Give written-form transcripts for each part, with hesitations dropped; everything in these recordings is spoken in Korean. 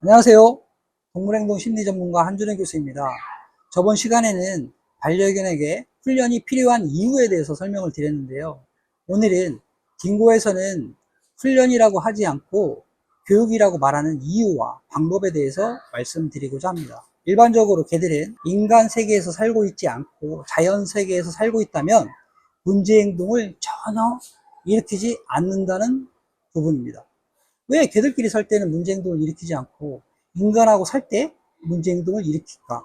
안녕하세요. 동물행동 심리전문가 한준혜 교수입니다. 저번 시간에는 반려견에게 훈련이 필요한 이유에 대해서 설명을 드렸는데요. 오늘은 딩고에서는 훈련이라고 하지 않고 교육이라고 말하는 이유와 방법에 대해서 말씀드리고자 합니다. 일반적으로 개들은 인간 세계에서 살고 있지 않고 자연 세계에서 살고 있다면 문제 행동을 전혀 일으키지 않는다는 부분입니다. 왜 개들끼리 살 때는 문제 행동을 일으키지 않고 인간하고 살 때 문제 행동을 일으킬까?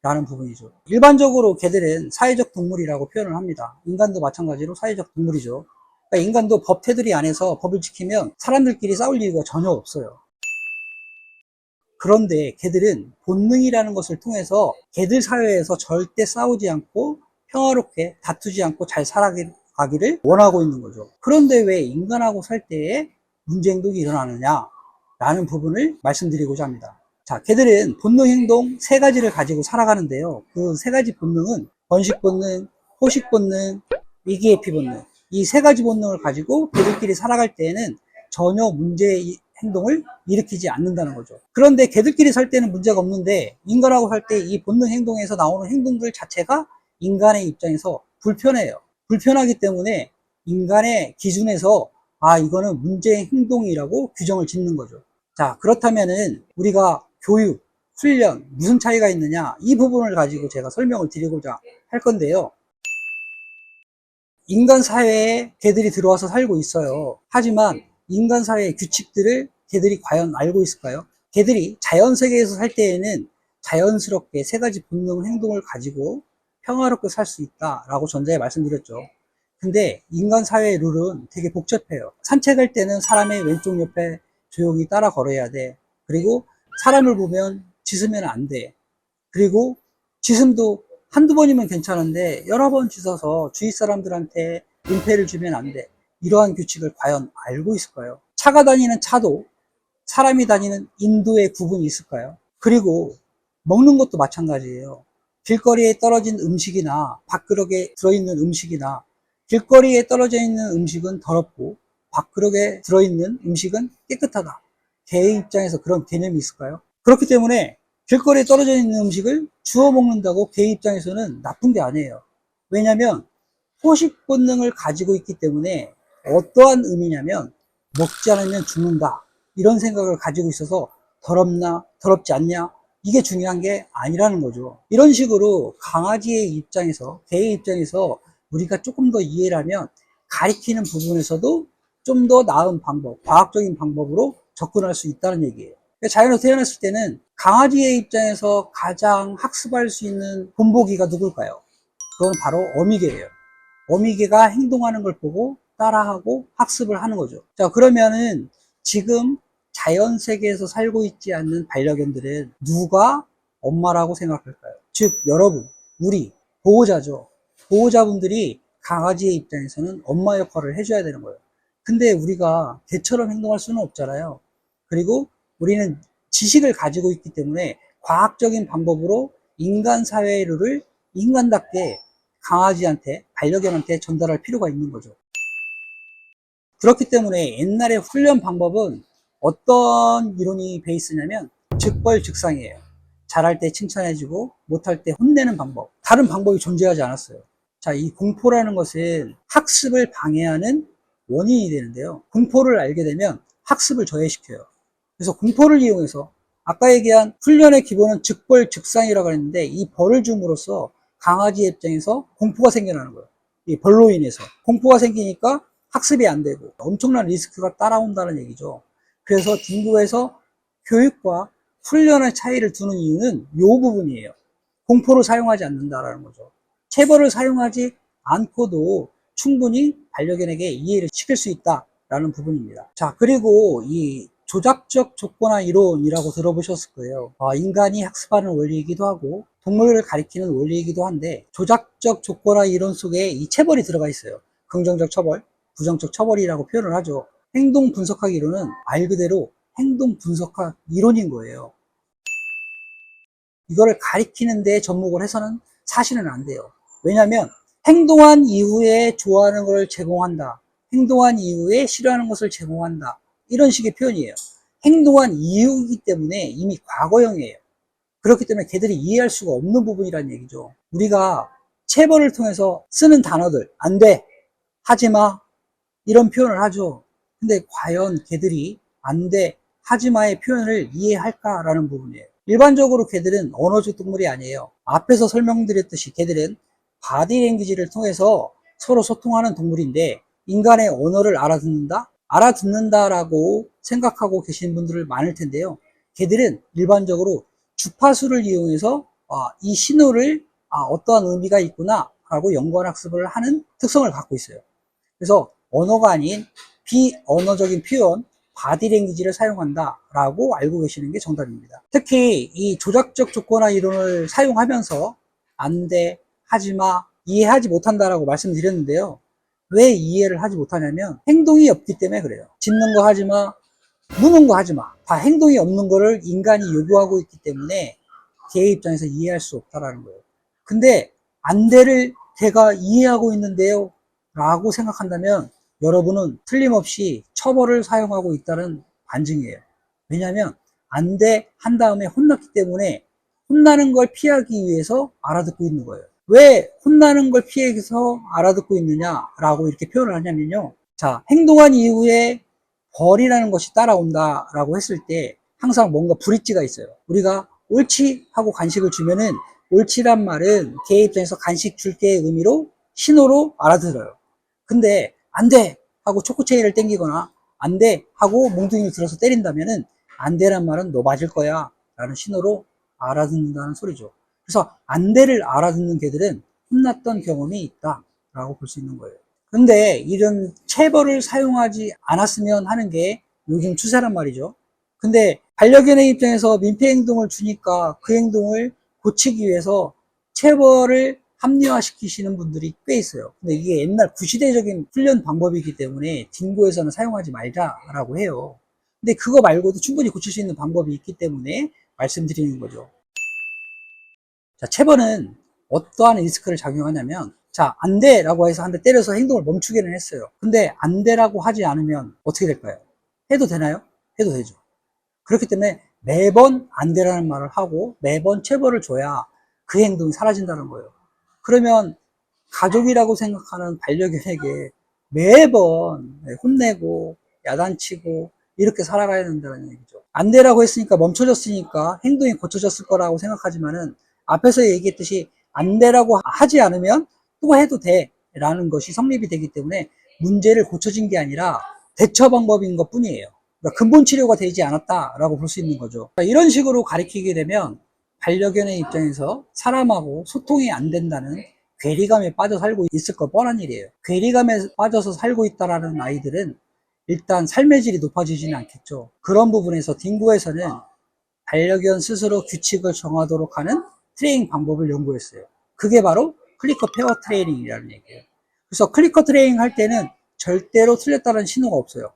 라는 부분이죠. 일반적으로 개들은 사회적 동물이라고 표현을 합니다. 인간도 마찬가지로 사회적 동물이죠. 그러니까 인간도 법 테두리 안에서 법을 지키면 사람들끼리 싸울 이유가 전혀 없어요. 그런데 개들은 본능이라는 것을 통해서 개들 사회에서 절대 싸우지 않고 평화롭게 다투지 않고 잘 살아가기를 원하고 있는 거죠. 그런데 왜 인간하고 살 때에 문제 행동이 일어나느냐 라는 부분을 말씀드리고자 합니다. 자, 개들은 본능 행동 세 가지를 가지고 살아가는데요. 그 세 가지 본능은 번식 본능, 호식 본능, 위기회피 본능, 이 세 가지 본능을 가지고 개들끼리 살아갈 때에는 전혀 문제 행동을 일으키지 않는다는 거죠. 그런데 개들끼리 살 때는 문제가 없는데 인간하고 살 때 이 본능 행동에서 나오는 행동들 자체가 인간의 입장에서 불편해요. 불편하기 때문에 인간의 기준에서 이거는 문제 행동이라고 규정을 짓는 거죠. 자, 그렇다면은 우리가 교육, 훈련, 무슨 차이가 있느냐, 이 부분을 가지고 제가 설명을 드리고자 할 건데요. 인간 사회에 개들이 들어와서 살고 있어요. 하지만 인간 사회의 규칙들을 개들이 과연 알고 있을까요? 개들이 자연 세계에서 살 때에는 자연스럽게 세 가지 본능 행동을 가지고 평화롭게 살 수 있다라고 전자에 말씀드렸죠. 근데 인간 사회의 룰은 되게 복잡해요. 산책할 때는 사람의 왼쪽 옆에 조용히 따라 걸어야 돼. 그리고 사람을 보면 짖으면 안 돼. 그리고 짖음도 한두 번이면 괜찮은데 여러 번 짖어서 주위 사람들한테 민폐를 주면 안 돼. 이러한 규칙을 과연 알고 있을까요? 차가 다니는 차도 사람이 다니는 인도의 구분이 있을까요? 그리고 먹는 것도 마찬가지예요. 길거리에 떨어진 음식이나 밥그릇에 들어있는 음식이나 길거리에 떨어져 있는 음식은 더럽고 밥그릇에 들어있는 음식은 깨끗하다. 개의 입장에서 그런 개념이 있을까요? 그렇기 때문에 길거리에 떨어져 있는 음식을 주워 먹는다고 개 입장에서는 나쁜 게 아니에요. 왜냐하면 포식 본능을 가지고 있기 때문에 어떠한 의미냐면 먹지 않으면 죽는다 이런 생각을 가지고 있어서 더럽나 더럽지 않냐 이게 중요한 게 아니라는 거죠. 이런 식으로 강아지의 입장에서 개의 입장에서 우리가 조금 더 이해를 하면 가리키는 부분에서도 좀 더 나은 방법, 과학적인 방법으로 접근할 수 있다는 얘기예요. 자연에서 태어났을 때는 강아지의 입장에서 가장 학습할 수 있는 본보기가 누굴까요? 그건 바로 어미개예요. 어미개가 행동하는 걸 보고 따라하고 학습을 하는 거죠. 자, 그러면은 지금 자연 세계에서 살고 있지 않는 반려견들은 누가 엄마라고 생각할까요? 즉, 여러분, 우리 보호자죠. 보호자분들이 강아지의 입장에서는 엄마 역할을 해줘야 되는 거예요. 근데 우리가 개처럼 행동할 수는 없잖아요. 그리고 우리는 지식을 가지고 있기 때문에 과학적인 방법으로 인간 사회의 룰을 인간답게 강아지한테, 반려견한테 전달할 필요가 있는 거죠. 그렇기 때문에 옛날의 훈련 방법은 어떤 이론이 베이스냐면 즉벌즉상이에요. 잘할 때 칭찬해주고 못할 때 혼내는 방법. 다른 방법이 존재하지 않았어요. 자, 이 공포라는 것은 학습을 방해하는 원인이 되는데요. 공포를 알게 되면 학습을 저해시켜요. 그래서 공포를 이용해서 아까 얘기한 훈련의 기본은 즉벌즉상이라고 했는데 이 벌을 줌으로써 강아지 입장에서 공포가 생겨나는 거예요. 이 벌로 인해서 공포가 생기니까 학습이 안 되고 엄청난 리스크가 따라온다는 얘기죠. 그래서 딩고에서 교육과 훈련의 차이를 두는 이유는 이 부분이에요. 공포를 사용하지 않는다라는 거죠. 체벌을 사용하지 않고도 충분히 반려견에게 이해를 시킬 수 있다라는 부분입니다. 자, 그리고 이 조작적 조건화 이론이라고 들어보셨을 거예요. 인간이 학습하는 원리이기도 하고 동물을 가리키는 원리이기도 한데 조작적 조건화 이론 속에 이 체벌이 들어가 있어요. 긍정적 처벌, 부정적 처벌이라고 표현을 하죠. 행동 분석학 이론은 말 그대로 행동 분석학 이론인 거예요. 이거를 가리키는 데 접목을 해서는 사실은 안 돼요. 왜냐하면 행동한 이후에 좋아하는 걸 제공한다. 행동한 이후에 싫어하는 것을 제공한다. 이런 식의 표현이에요. 행동한 이유이기 때문에 이미 과거형이에요. 그렇기 때문에 걔들이 이해할 수가 없는 부분이라는 얘기죠. 우리가 체벌을 통해서 쓰는 단어들, 안 돼, 하지 마, 이런 표현을 하죠. 근데 과연 걔들이 안 돼, 하지 마의 표현을 이해할까라는 부분이에요. 일반적으로 걔들은 언어적 동물이 아니에요. 앞에서 설명드렸듯이 걔들은 바디랭귀지를 통해서 서로 소통하는 동물인데, 인간의 언어를 알아듣는다? 알아듣는다라고 생각하고 계시는 분들을 많을 텐데요. 걔들은 일반적으로 주파수를 이용해서 이 신호를 어떠한 의미가 있구나 라고 연관학습을 하는 특성을 갖고 있어요. 그래서 언어가 아닌 비언어적인 표현, 바디랭귀지를 사용한다 라고 알고 계시는 게 정답입니다. 특히 이 조작적 조건화 이론을 사용하면서 안 돼, 하지마, 이해하지 못한다라고 말씀드렸는데요. 왜 이해를 하지 못하냐면 행동이 없기 때문에 그래요. 짖는 거 하지마, 무는 거 하지마, 다 행동이 없는 거를 인간이 요구하고 있기 때문에 걔의 입장에서 이해할 수 없다라는 거예요. 근데 안 돼를 걔가 이해하고 있는데요 라고 생각한다면 여러분은 틀림없이 처벌을 사용하고 있다는 반증이에요. 왜냐하면 안 돼 한 다음에 혼났기 때문에 혼나는 걸 피하기 위해서 알아듣고 있는 거예요. 왜 혼나는 걸 피해서 알아듣고 있느냐라고 이렇게 표현을 하냐면요. 자, 행동한 이후에 벌이라는 것이 따라온다라고 했을 때 항상 뭔가 브릿지가 있어요. 우리가 옳지 하고 간식을 주면은 옳지란 말은 걔 입장에서 간식 줄게의 의미로 신호로 알아들어요. 근데 안 돼 하고 초코체이를 땡기거나 안 돼 하고 몽둥이를 들어서 때린다면은 안 돼란 말은 너 맞을 거야 라는 신호로 알아듣는다는 소리죠. 그래서 안 돼를 알아듣는 개들은 혼났던 경험이 있다 라고 볼 수 있는 거예요. 근데 이런 체벌을 사용하지 않았으면 하는 게 요즘 추세란 말이죠. 근데 반려견의 입장에서 민폐 행동을 주니까 그 행동을 고치기 위해서 체벌을 합리화시키시는 분들이 꽤 있어요. 근데 이게 옛날 구시대적인 훈련 방법이기 때문에 딩고에서는 사용하지 말자라고 해요. 근데 그거 말고도 충분히 고칠 수 있는 방법이 있기 때문에 말씀드리는 거죠. 자, 체벌은 어떠한 리스크를 작용하냐면, 자, 안 돼! 라고 해서 한 대 때려서 행동을 멈추기는 했어요. 근데 안 돼라고 하지 않으면 어떻게 될까요? 해도 되나요? 해도 되죠. 그렇기 때문에 매번 안 돼라는 말을 하고 매번 체벌을 줘야 그 행동이 사라진다는 거예요. 그러면 가족이라고 생각하는 반려견에게 매번 혼내고 야단치고 이렇게 살아가야 된다는 얘기죠. 안 되라고 했으니까 멈춰졌으니까 행동이 고쳐졌을 거라고 생각하지만은 앞에서 얘기했듯이 안 되라고 하지 않으면 또 해도 돼 라는 것이 성립이 되기 때문에 문제를 고쳐진 게 아니라 대처 방법인 것 뿐이에요. 그러니까 근본 치료가 되지 않았다라고 볼 수 있는 거죠. 이런 식으로 가리키게 되면 반려견의 입장에서 사람하고 소통이 안 된다는 괴리감에 빠져 살고 있을 거 뻔한 일이에요. 괴리감에 빠져서 살고 있다라는 아이들은 일단 삶의 질이 높아지지는 않겠죠. 그런 부분에서 딩고에서는 반려견 스스로 규칙을 정하도록 하는 트레이닝 방법을 연구했어요. 그게 바로 클리커 페어 트레이닝이라는 얘기예요. 그래서 클리커 트레이닝 할 때는 절대로 틀렸다는 신호가 없어요.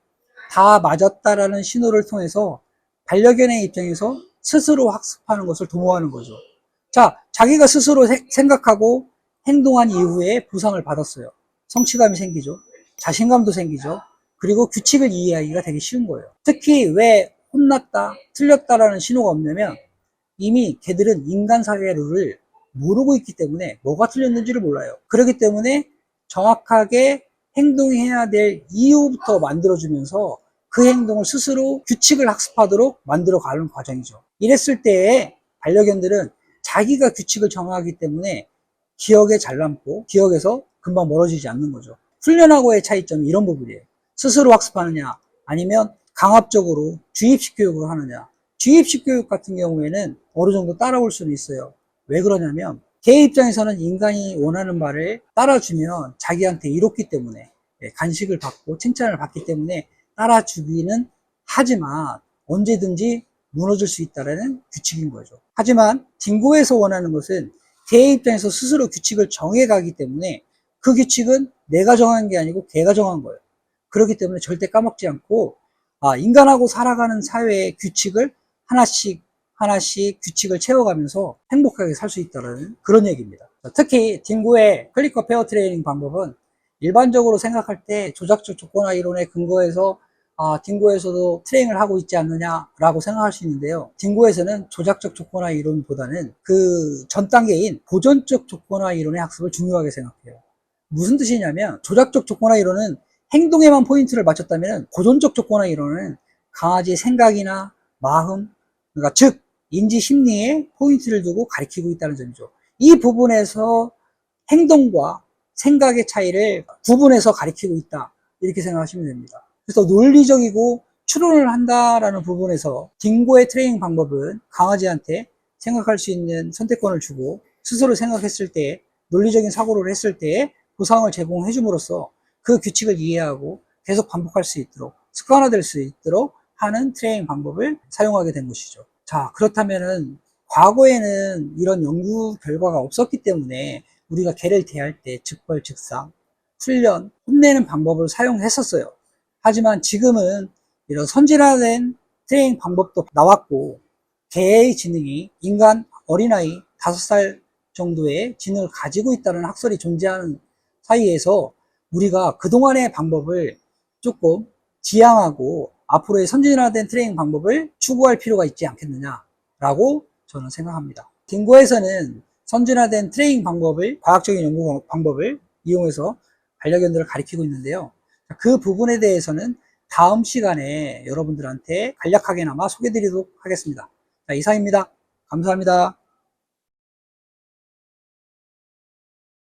다 맞았다라는 신호를 통해서 반려견의 입장에서 스스로 학습하는 것을 도모하는 거죠. 자, 자기가 스스로 생각하고 행동한 이후에 보상을 받았어요. 성취감이 생기죠. 자신감도 생기죠. 그리고 규칙을 이해하기가 되게 쉬운 거예요. 특히 왜 혼났다, 틀렸다라는 신호가 없냐면 이미 걔들은 인간 사회의 룰을 모르고 있기 때문에 뭐가 틀렸는지를 몰라요. 그렇기 때문에 정확하게 행동해야 될 이유부터 만들어주면서 그 행동을 스스로 규칙을 학습하도록 만들어가는 과정이죠. 이랬을 때에 반려견들은 자기가 규칙을 정하기 때문에 기억에 잘 남고 기억에서 금방 멀어지지 않는 거죠. 훈련하고의 차이점이 이런 부분이에요. 스스로 학습하느냐 아니면 강압적으로 주입식 교육을 하느냐. 주입식 교육 같은 경우에는 어느 정도 따라올 수는 있어요. 왜 그러냐면 걔 입장에서는 인간이 원하는 말을 따라주면 자기한테 이롭기 때문에 간식을 받고 칭찬을 받기 때문에 따라주기는 하지만 언제든지 무너질 수 있다는 규칙인 거죠. 하지만 딩고에서 원하는 것은 걔 입장에서 스스로 규칙을 정해가기 때문에 그 규칙은 내가 정한 게 아니고 걔가 정한 거예요. 그렇기 때문에 절대 까먹지 않고 인간하고 살아가는 사회의 규칙을 하나씩 하나씩 규칙을 채워가면서 행복하게 살 수 있다는 그런 얘기입니다. 특히 딩고의 클리커 페어 트레이닝 방법은 일반적으로 생각할 때 조작적 조건화 이론에 근거해서 딩고에서도 트레이닝을 하고 있지 않느냐라고 생각할 수 있는데요. 딩고에서는 조작적 조건화 이론보다는 그 전 단계인 보존적 조건화 이론의 학습을 중요하게 생각해요. 무슨 뜻이냐면 조작적 조건화 이론은 행동에만 포인트를 맞췄다면 고존적 조건화 이론은 강아지의 생각이나 마음, 그러니까 즉 인지 심리에 포인트를 두고 가리키고 있다는 점이죠. 이 부분에서 행동과 생각의 차이를 구분해서 가리키고 있다, 이렇게 생각하시면 됩니다. 그래서 논리적이고 추론을 한다라는 부분에서 딩고의 트레이닝 방법은 강아지한테 생각할 수 있는 선택권을 주고 스스로 생각했을 때 논리적인 사고를 했을 때 보상을 제공해 줌으로써 그 규칙을 이해하고 계속 반복할 수 있도록 습관화될 수 있도록 하는 트레이닝 방법을 사용하게 된 것이죠. 자, 그렇다면은 과거에는 이런 연구 결과가 없었기 때문에 우리가 개를 대할 때 즉벌즉상 훈련, 혼내는 방법을 사용했었어요. 하지만 지금은 이런 선진화된 트레이닝 방법도 나왔고 개의 지능이 인간 어린아이 5살 정도의 지능을 가지고 있다는 학설이 존재하는 사이에서 우리가 그동안의 방법을 조금 지양하고 앞으로의 선진화된 트레이닝 방법을 추구할 필요가 있지 않겠느냐라고 저는 생각합니다. 딩고에서는 선진화된 트레이닝 방법을, 과학적인 연구 방법을 이용해서 반려견들을 가리키고 있는데요. 그 부분에 대해서는 다음 시간에 여러분들한테 간략하게나마 소개드리도록 하겠습니다. 자, 이상입니다. 감사합니다.